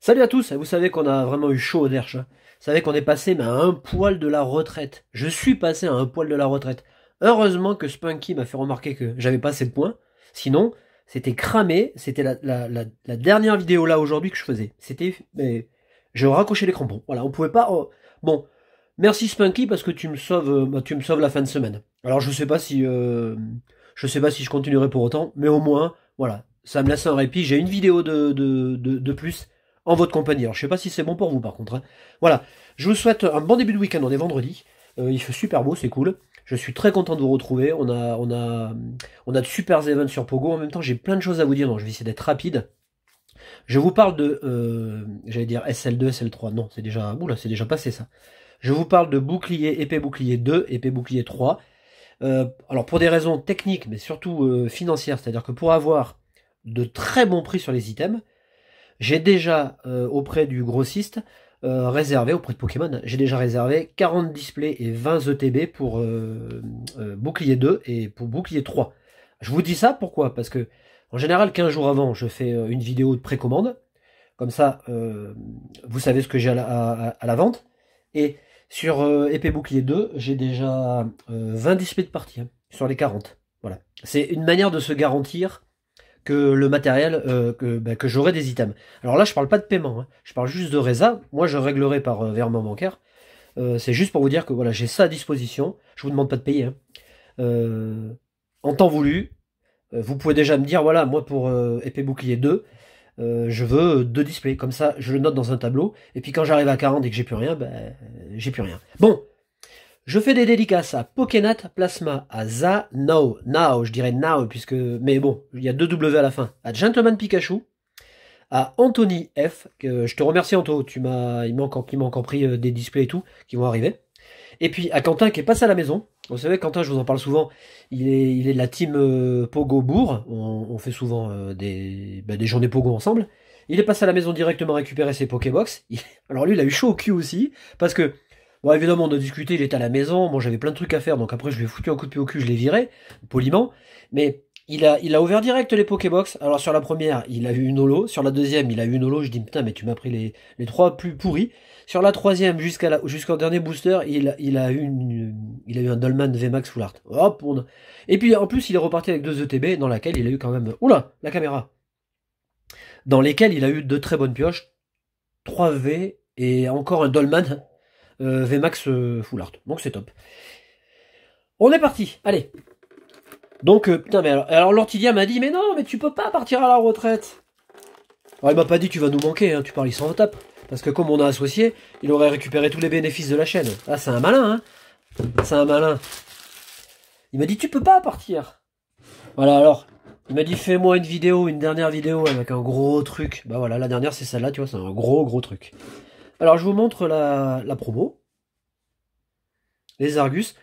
Salut à tous, vous savez qu'on a vraiment eu chaud au derche, hein. Vous savez qu'on est passé mais à un poil de la retraite. Je suis passé à un poil de la retraite. Heureusement que Spunky m'a fait remarquer que j'avais pas assez de points. Sinon, c'était cramé. C'était la dernière vidéo là aujourd'hui que je faisais. C'était... Mais je raccrochais les crampons. Voilà, on pouvait pas... Bon, merci Spunky parce que tu me sauves la fin de semaine. Alors je sais pas si je continuerai pour autant, mais au moins, voilà, ça me laisse un répit. J'ai une vidéo de plus en votre compagnie. Alors je sais pas si c'est bon pour vous par contre, hein. Voilà, je vous souhaite un bon début de week-end, on est vendredi. Il fait super beau, c'est cool. Je suis très content de vous retrouver. On a de super events sur Pogo. En même temps, j'ai plein de choses à vous dire, donc je vais essayer d'être rapide. Je vous parle de, j'allais dire SL2, SL3. Non, c'est déjà, oula, c'est déjà passé ça. Je vous parle de bouclier, épée bouclier 2, épée bouclier 3. Alors pour des raisons techniques, mais surtout financières, c'est-à-dire que pour avoir de très bons prix sur les items, j'ai déjà, auprès du grossiste, réservé, auprès de Pokémon, j'ai déjà réservé 40 displays et 20 ETB pour bouclier 2 et pour bouclier 3. Je vous dis ça pourquoi? Parce que en général, 15 jours avant, je fais une vidéo de précommande. Comme ça, vous savez ce que j'ai à la vente. Et sur épée bouclier 2, j'ai déjà 20 displays de partie, hein, sur les 40. Voilà. C'est une manière de se garantir que le matériel, que j'aurai des items. Alors là, je parle pas de paiement, hein. Je parle juste de résa. Moi, je réglerai par virement bancaire. C'est juste pour vous dire que voilà, j'ai ça à disposition. Je vous demande pas de payer, hein. Euh, En temps voulu, vous pouvez déjà me dire, voilà, moi pour épée bouclier 2, je veux 2 displays. Comme ça, je le note dans un tableau. Et puis quand j'arrive à 40 et que j'ai plus rien, ben, j'ai plus rien. Bon, je fais des dédicaces à Pokénat Plasma, à Now, je dirais Now, puisque, mais bon, il y a deux W à la fin, à Gentleman Pikachu, à Anthony F, que je te remercie Anto, il m'a encore pris des displays et tout, qui vont arriver. Et puis à Quentin qui est passé à la maison. Vous savez, Quentin, je vous en parle souvent, il est de la team Pogo Bourg, on fait souvent des journées Pogo ensemble. Il est passé à la maison directement récupérer ses Pokébox. Alors lui, il a eu chaud au cul aussi, parce que bon, évidemment, on a discuté, il était à la maison, moi j'avais plein de trucs à faire, donc après je lui ai foutu un coup de pied au cul, je l'ai viré, poliment, mais il a ouvert direct les Pokébox. Alors sur la première, il a eu une holo, sur la deuxième, il a eu une holo, je dis putain, mais tu m'as pris les trois plus pourris. Sur la troisième, jusqu'au dernier booster, il a eu un Dolman VMAX Full Art. Hop, et puis en plus, il est reparti avec deux ETB, dans laquelle il a eu quand même, oula, la caméra, dans lesquelles il a eu de très bonnes pioches, 3 V, et encore un Dolman VMAX Full Art. Donc c'est top. On est parti, allez. Donc, putain, mais alors l'Ortidia m'a dit, mais non, mais tu peux pas partir à la retraite. Alors il m'a pas dit, tu vas nous manquer, hein, tu parles, il s'en tape. Parce que comme on a associé, il aurait récupéré tous les bénéfices de la chaîne. Ah, c'est un malin, hein. C'est un malin. Il m'a dit, tu peux pas partir. Voilà, alors, il m'a dit, fais-moi une dernière vidéo avec un gros truc. Bah voilà, la dernière c'est celle-là, tu vois, c'est un gros truc. Alors je vous montre la promo. Les Argus,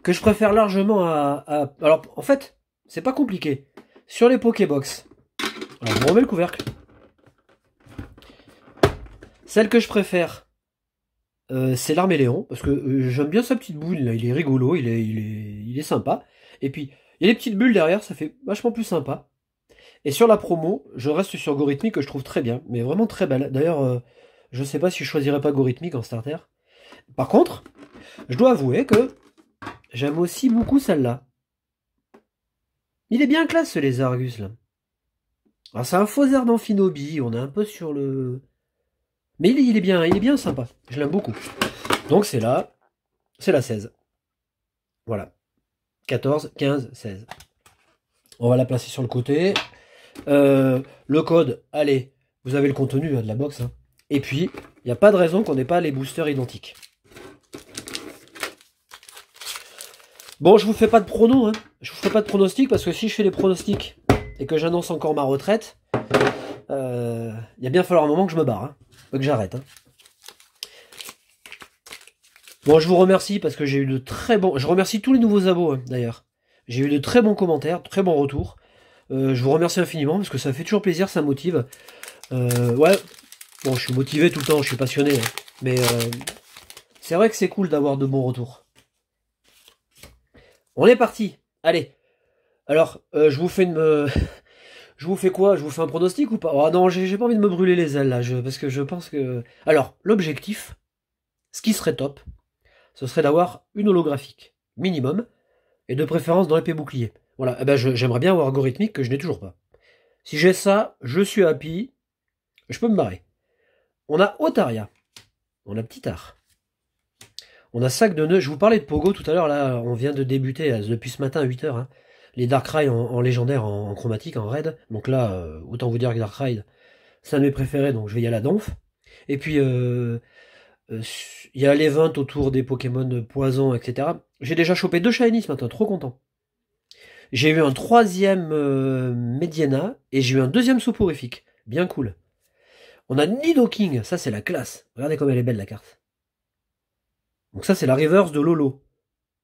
que je préfère largement Alors, en fait, c'est pas compliqué. Sur les Pokébox, alors je vous remets le couvercle. Celle que je préfère, c'est l'Arméléon, parce que j'aime bien sa petite boule, là, il est rigolo, il est sympa. Et puis, il y a les petites bulles derrière, ça fait vachement plus sympa. Et sur la promo, je reste sur Gorithmique, que je trouve très bien, mais vraiment très belle. D'ailleurs, je sais pas si je choisirais pas Gorithmique en starter. Par contre, je dois avouer que j'aime aussi beaucoup celle-là. Il est bien classe ce Lézargus là. Alors c'est un faux air d'Amphinobi, on est un peu sur le... Mais il est bien sympa, je l'aime beaucoup. Donc c'est là, c'est la 16. Voilà. 14, 15, 16. On va la placer sur le côté. Le code, allez, vous avez le contenu de la box, hein. Et puis, il n'y a pas de raison qu'on n'ait pas les boosters identiques. Bon, je vous fais pas de pronos, hein. Je vous ferai pas de pronostics parce que si je fais des pronostics et que j'annonce encore ma retraite, il va bien falloir un moment que je me barre, hein. Faut que j'arrête, hein. Bon, je vous remercie parce que j'ai eu de très bons... Je remercie tous les nouveaux abos, hein, d'ailleurs. J'ai eu de très bons commentaires, très bons retours. Je vous remercie infiniment parce que ça fait toujours plaisir, ça motive. Ouais, bon, je suis motivé tout le temps, je suis passionné, hein. Mais c'est vrai que c'est cool d'avoir de bons retours. On est parti. Allez. Alors, je vous fais Je vous fais quoi? Je vous fais un pronostic ou pas? Oh non, j'ai pas envie de me brûler les ailes là, parce que je pense que... Alors, l'objectif, ce qui serait top, ce serait d'avoir une holographique, minimum, et de préférence dans l'épée bouclier. Voilà, eh ben j'aimerais bien avoir algorithmique que je n'ai toujours pas. Si j'ai ça, je suis happy, je peux me barrer. On a Otaria, on a Petit Art, on a Sac de Nœuds. Je vous parlais de Pogo tout à l'heure, là, on vient de débuter depuis ce matin à 8h. Hein. Les Darkrai en légendaire, en chromatique, en raid. Donc là, autant vous dire que Darkrai, c'est un de mes préférés, donc je vais y aller à donf. Et puis, il y a l'event autour des Pokémon poison, etc. J'ai déjà chopé 2 shiny ce matin, trop content. J'ai eu un 3e Mediana, et j'ai eu un 2e soporifique. Bien cool. On a Nidoking, ça c'est la classe. Regardez comme elle est belle la carte. Donc ça c'est la reverse de Lolo.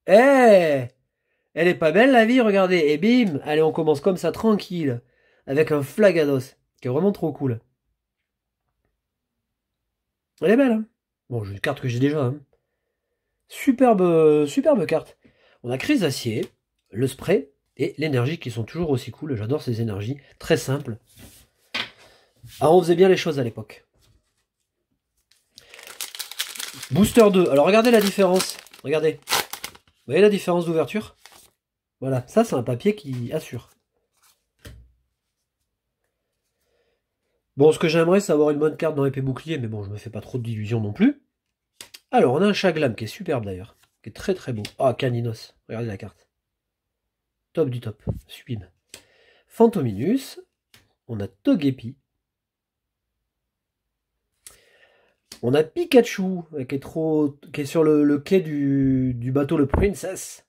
Eh, elle est pas belle la vie, regardez. Et bim, allez on commence comme ça tranquille. Avec un Flagados, qui est vraiment trop cool. Elle est belle, hein. Bon, j'ai une carte que j'ai déjà. Hein. Superbe carte. On a Crise Acier, le spray et l'énergie qui sont toujours aussi cool. J'adore ces énergies. Très simples. Ah, on faisait bien les choses à l'époque. Booster 2. Alors regardez la différence. Regardez. Vous voyez la différence d'ouverture? Voilà, ça c'est un papier qui assure. Bon, ce que j'aimerais, c'est avoir une bonne carte dans l'épée bouclier, mais bon, je me fais pas trop d'illusions non plus. Alors, on a un Chaglam qui est superbe d'ailleurs, qui est très très beau. Ah, Caninos, regardez la carte. Top du top, sublime. Phantominus, on a Togepi. On a Pikachu, qui est sur le quai du bateau le Princess.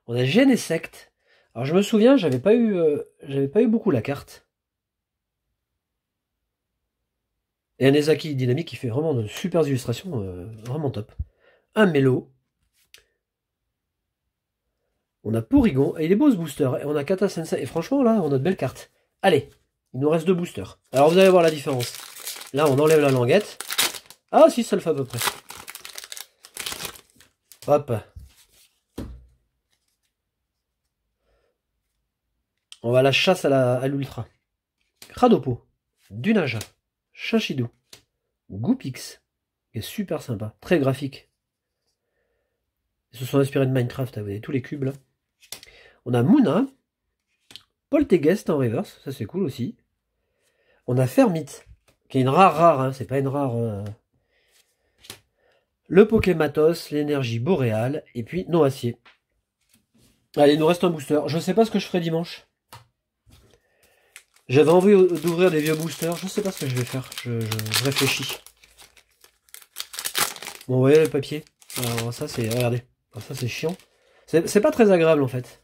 On a Genesect. Alors je me souviens, j'avais pas eu beaucoup la carte. Et un Ezaki dynamique qui fait vraiment de super illustrations, vraiment top. Un Mélo. On a Porygon, et il est beau ce booster. Et on a Kata Sensei, et franchement là, on a de belles cartes. Allez, il nous reste 2 boosters. Alors vous allez voir la différence. Là, on enlève la languette. Ah si, ça le fait à peu près. Hop. On va à la chasse à l'ultra. Cradopo, Dunaja, Chinchidou, Goopix, qui est super sympa, très graphique. Ils se sont inspirés de Minecraft, vous voyez tous les cubes là. On a Muna, Polteguest en reverse, ça c'est cool aussi. On a Fermite, qui est une rare, hein, c'est pas une rare. Le Pokématos, l'énergie boréale, et puis Noacier. Allez, il nous reste un booster. Je sais pas ce que je ferai dimanche. J'avais envie d'ouvrir des vieux boosters, je sais pas ce que je vais faire, je réfléchis. Bon, vous voyez le papier? Alors ça c'est, regardez, alors, ça c'est chiant. C'est pas très agréable en fait.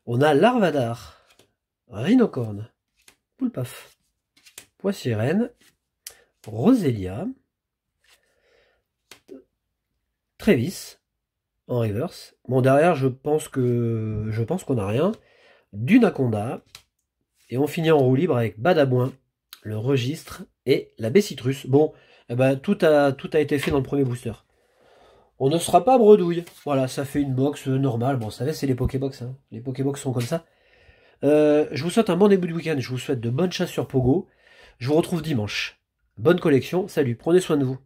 On a Larvadar, Rhinocorne, Poulpaf, Poissirène, Roselia, Trévis, en reverse. Bon, derrière, je pense qu'on a rien. Dunaconda. Et on finit en roue libre avec Badabouin, le registre et la Bessitrus. Bon, eh ben, tout a été fait dans le premier booster. On ne sera pas bredouille. Voilà, ça fait une box normale. Bon, vous savez, c'est les Pokébox. Hein. Les Pokébox sont comme ça. Je vous souhaite un bon début de week-end. Je vous souhaite de bonnes chasses sur Pogo. Je vous retrouve dimanche. Bonne collection. Salut, prenez soin de vous.